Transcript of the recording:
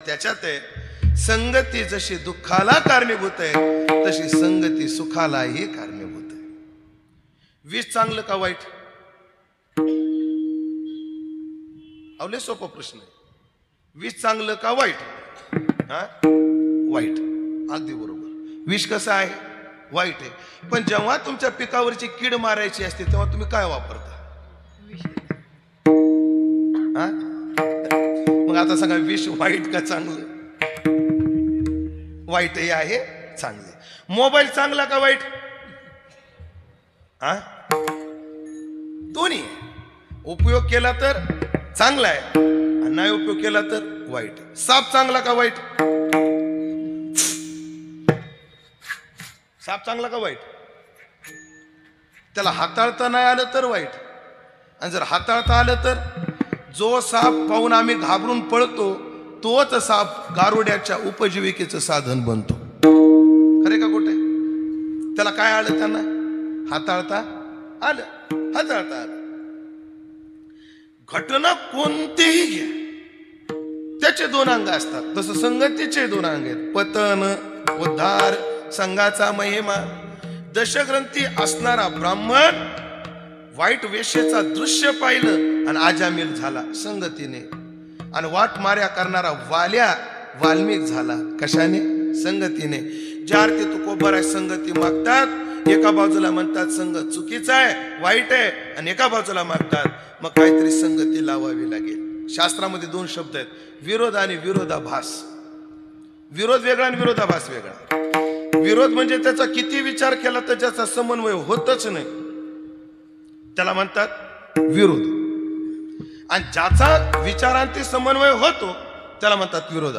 त्याच्यात आहे संगती जशी दुःखाला कारणीभूत आहे तशी संगती सुखालाही कारणीभूत आहे. विष चांगलं का वाईट? अवले सोपा प्रश्न आहे. विष चांगलं का वाईट? हा, वाईट. अगदी बरोबर. विष कसं आहे? वाईट आहे. पण जेव्हा तुमच्या पिकावरची कीड मारायची असते तेव्हा तुम्ही काय वापरता? हा, मग आता सांगा, विष वाईट का चांगलं? वाईटही आहे, चांगले. मोबाईल चांगला का वाईट? हा, दोन्ही. उपयोग केला तर चांगला आहे आणि नाही उपयोग केला तर वाईट. साप चांगला का वाईट? साप चांगला का वाईट? त्याला हाताळता नाही आलं तर वाईट, आणि जर हाताळता आलं तर जो साप पाहून आम्ही घाबरून पळतो तोच साप गारुड्याच्या उपजीविकेचं साधन बनतो. खरे का खोटे? त्याला काय आलं? त्यांना हाताळता आलं. हाताळता आलं. घटना कोणतेही घ्या, त्याचे दोन अंग असतात. तसं संगतीचे दोन अंग आहेत. पतन, उद्धार, संघाचा महिमा. दशग्रंथी असणारा ब्राह्मण वाईट वेश्येचा दृश्य पाहिलं आणि आजामिल झाला संगतीने, आणि वाट मार्या करणारा वाल्या वाल्मिक झाला. कशाने? संगतीने. ज्या अर्थी तुकोबर आहे संगती मागतात, एका बाजूला म्हणतात संग चुकीचा आहे, वाईट आहे, आणि एका बाजूला मागतात मग काहीतरी संगती लावावी लागेल. शास्त्रामध्ये दोन शब्द आहेत, विरोध आणि विरोधाभास. विरोध वेगळा आणि विरोधाभास वेगळा. विरोध म्हणजे त्याचा किती विचार केला तर ज्याचा समन्वय होतच नाही त्याला म्हणतात विरोध, आणि ज्याचा विचारांती समन्वय होतो त्याला म्हणतात विरोध.